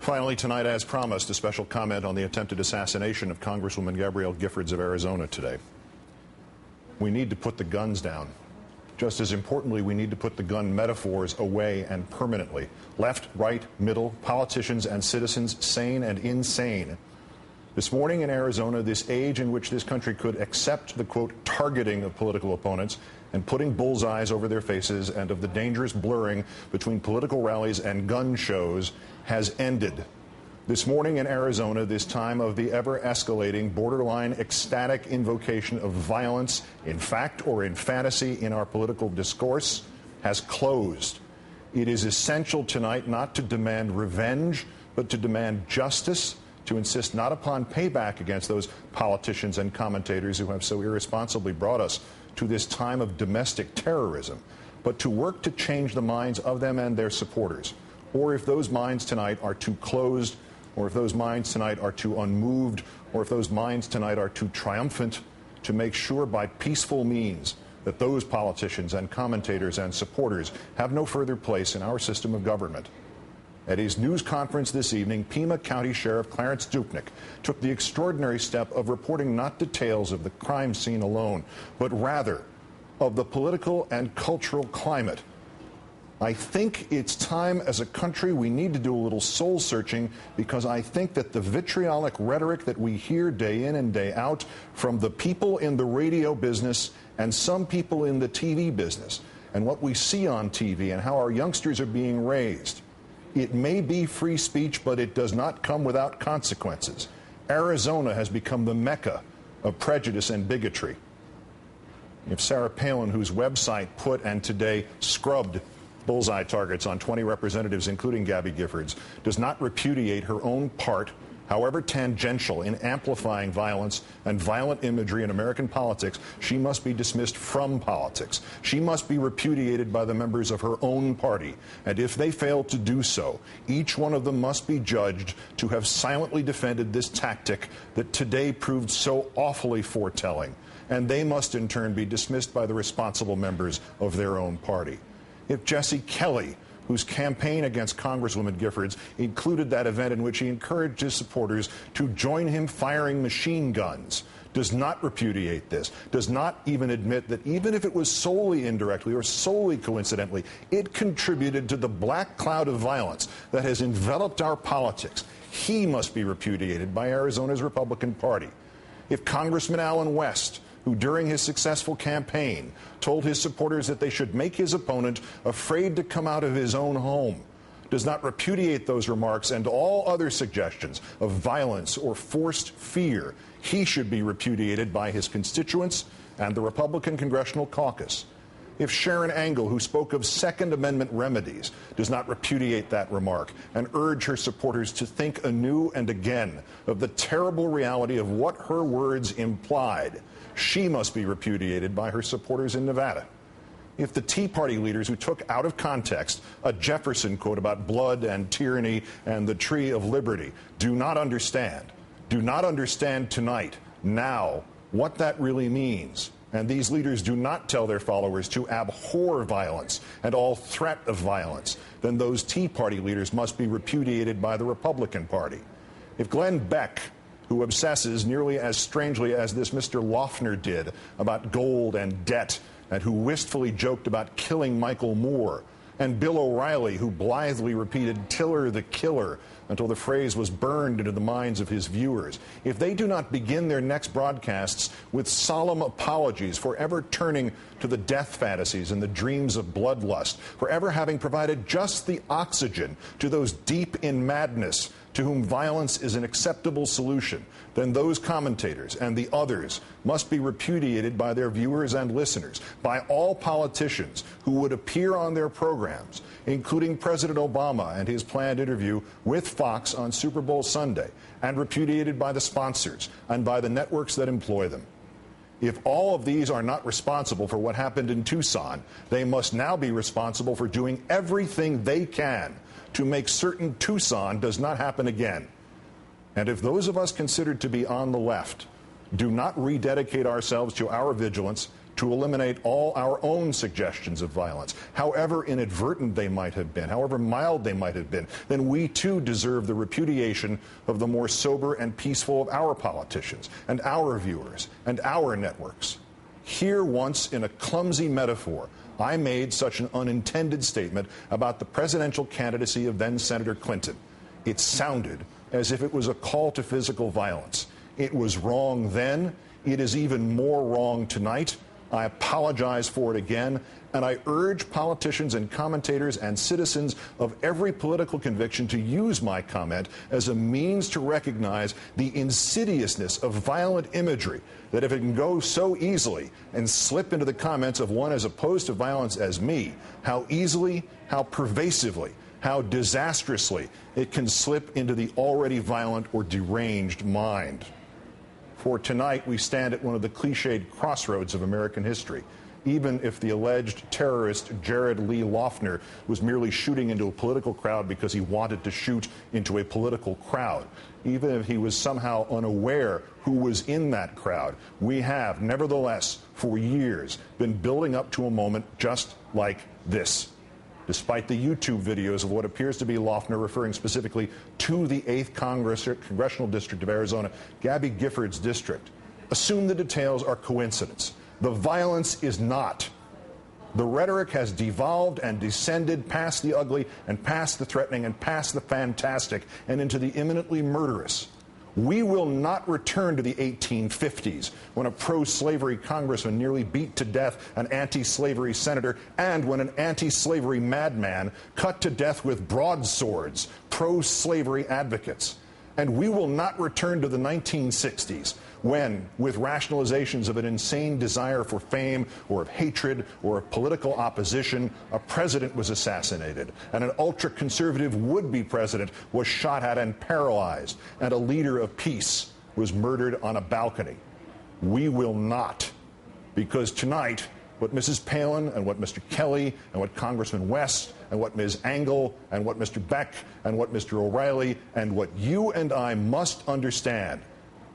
Finally, tonight, as promised, a special comment on the attempted assassination of Congresswoman Gabrielle Giffords of Arizona today. We need to put the guns down. Just as importantly, we need to put the gun metaphors away and permanently. Left, right, middle, politicians and citizens, sane and insane. This morning in Arizona, this age in which this country could accept the, quote, targeting of political opponents and putting bullseyes over their faces and of the dangerous blurring between political rallies and gun shows has ended. This morning in Arizona, this time of the ever-escalating, borderline ecstatic invocation of violence, in fact or in fantasy, in our political discourse, has closed. It is essential tonight not to demand revenge, but to demand justice, to insist not upon payback against those politicians and commentators who have so irresponsibly brought us to this time of domestic terrorism, but to work to change the minds of them and their supporters. Or if those minds tonight are too closed, or if those minds tonight are too unmoved, or if those minds tonight are too triumphant, to make sure by peaceful means that those politicians and commentators and supporters have no further place in our system of government. At his news conference this evening, Pima County Sheriff Clarence Dupnick took the extraordinary step of reporting not details of the crime scene alone, but rather of the political and cultural climate. I think it's time as a country we need to do a little soul searching, because I think that the vitriolic rhetoric that we hear day in and day out from the people in the radio business and some people in the TV business, and what we see on TV and how our youngsters are being raised, it may be free speech, but it does not come without consequences. Arizona has become the mecca of prejudice and bigotry. If Sarah Palin, whose website put and today scrubbed bullseye targets on 20 representatives, including Gabby Giffords, does not repudiate her own part, however tangential, in amplifying violence and violent imagery in American politics, she must be dismissed from politics. She must be repudiated by the members of her own party. And if they fail to do so, each one of them must be judged to have silently defended this tactic that today proved so awfully foretelling. And they must in turn be dismissed by the responsible members of their own party. If Jesse Kelly, whose campaign against Congresswoman Giffords included that event in which he encouraged his supporters to join him firing machine guns, does not repudiate this, does not even admit that even if it was solely indirectly or solely coincidentally, it contributed to the black cloud of violence that has enveloped our politics, he must be repudiated by Arizona's Republican Party. If Congressman Allen West, who during his successful campaign told his supporters that they should make his opponent afraid to come out of his own home, does not repudiate those remarks and all other suggestions of violence or forced fear, he should be repudiated by his constituents and the Republican Congressional Caucus. If Sharon Angle, who spoke of Second Amendment remedies, does not repudiate that remark and urge her supporters to think anew and again of the terrible reality of what her words implied, she must be repudiated by her supporters in Nevada. If the Tea Party leaders who took out of context a Jefferson quote about blood and tyranny and the tree of liberty do not understand tonight, now, what that really means, and these leaders do not tell their followers to abhor violence and all threat of violence, then those Tea Party leaders must be repudiated by the Republican Party. If Glenn Beck, who obsesses nearly as strangely as this Mr. Loeffner did about gold and debt, and who wistfully joked about killing Michael Moore, and Bill O'Reilly, who blithely repeated "Tiller the Killer" until the phrase was burned into the minds of his viewers, if they do not begin their next broadcasts with solemn apologies for ever turning to the death fantasies and the dreams of bloodlust, for ever having provided just the oxygen to those deep in madness to whom violence is an acceptable solution, then those commentators and the others must be repudiated by their viewers and listeners, by all politicians who would appear on their programs, including President Obama and his planned interview with Fox on Super Bowl Sunday, and repudiated by the sponsors and by the networks that employ them. If all of these are not responsible for what happened in Tucson, they must now be responsible for doing everything they can to make certain Tucson does not happen again. And if those of us considered to be on the left do not rededicate ourselves to our vigilance, to eliminate all our own suggestions of violence, however inadvertent they might have been, however mild they might have been, then we too deserve the repudiation of the more sober and peaceful of our politicians and our viewers and our networks. Here once, in a clumsy metaphor, I made such an unintended statement about the presidential candidacy of then-Senator Clinton. It sounded as if it was a call to physical violence. It was wrong then. It is even more wrong tonight. I apologize for it again, and I urge politicians and commentators and citizens of every political conviction to use my comment as a means to recognize the insidiousness of violent imagery, that if it can go so easily and slip into the comments of one as opposed to violence as me, how easily, how pervasively, how disastrously it can slip into the already violent or deranged mind. For tonight, we stand at one of the cliched crossroads of American history. Even if the alleged terrorist Jared Lee Loughner was merely shooting into a political crowd because he wanted to shoot into a political crowd, even if he was somehow unaware who was in that crowd, we have, nevertheless, for years, been building up to a moment just like this. Despite the YouTube videos of what appears to be Loughner referring specifically to the 8th Congressional District of Arizona, Gabby Giffords' district, assume the details are coincidence. The violence is not. The rhetoric has devolved and descended past the ugly and past the threatening and past the fantastic and into the imminently murderous. We will not return to the 1850s when a pro-slavery congressman nearly beat to death an anti-slavery senator and when an anti-slavery madman cut to death with broadswords pro-slavery advocates. And we will not return to the 1960s when, with rationalizations of an insane desire for fame or of hatred or of political opposition, a president was assassinated and an ultra-conservative would-be president was shot at and paralyzed and a leader of peace was murdered on a balcony. We will not, because tonight what Mrs. Palin and what Mr. Kelly and what Congressman West and what Ms. Engel and what Mr. Beck and what Mr. O'Reilly and what you and I must understand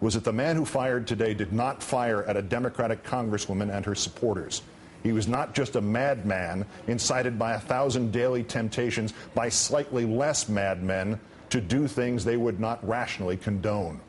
was that the man who fired today did not fire at a Democratic congresswoman and her supporters. He was not just a madman incited by 1,000 daily temptations by slightly less madmen to do things they would not rationally condone.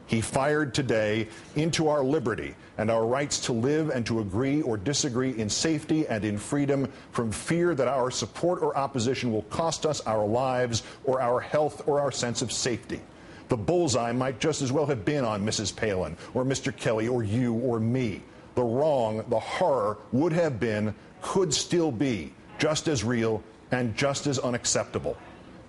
He fired today into our liberty and our rights to live and to agree or disagree in safety and in freedom from fear that our support or opposition will cost us our lives or our health or our sense of safety. The bullseye might just as well have been on Mrs. Palin or Mr. Kelly or you or me. The wrong, the horror would have been, could still be, just as real and just as unacceptable.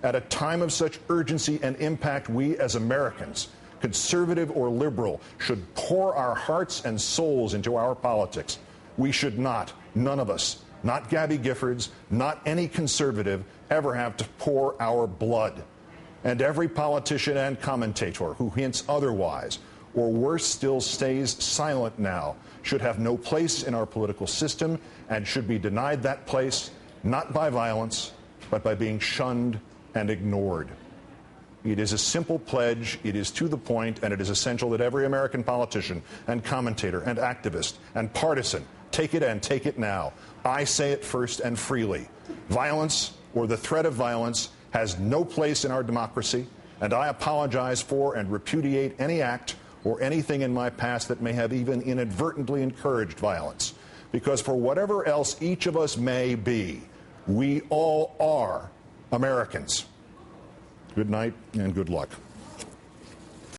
At a time of such urgency and impact, we as Americans, conservative or liberal, should pour our hearts and souls into our politics. We should not, none of us, not Gabby Giffords, not any conservative, ever have to pour our blood. And every politician and commentator who hints otherwise, or worse still stays silent now, should have no place in our political system and should be denied that place, not by violence, but by being shunned and ignored. It is a simple pledge, it is to the point, and it is essential that every American politician and commentator and activist and partisan take it and take it now. I say it first and freely. Violence, or the threat of violence, has no place in our democracy, and I apologize for and repudiate any act or anything in my past that may have even inadvertently encouraged violence. Because for whatever else each of us may be, we all are Americans. Good night and good luck.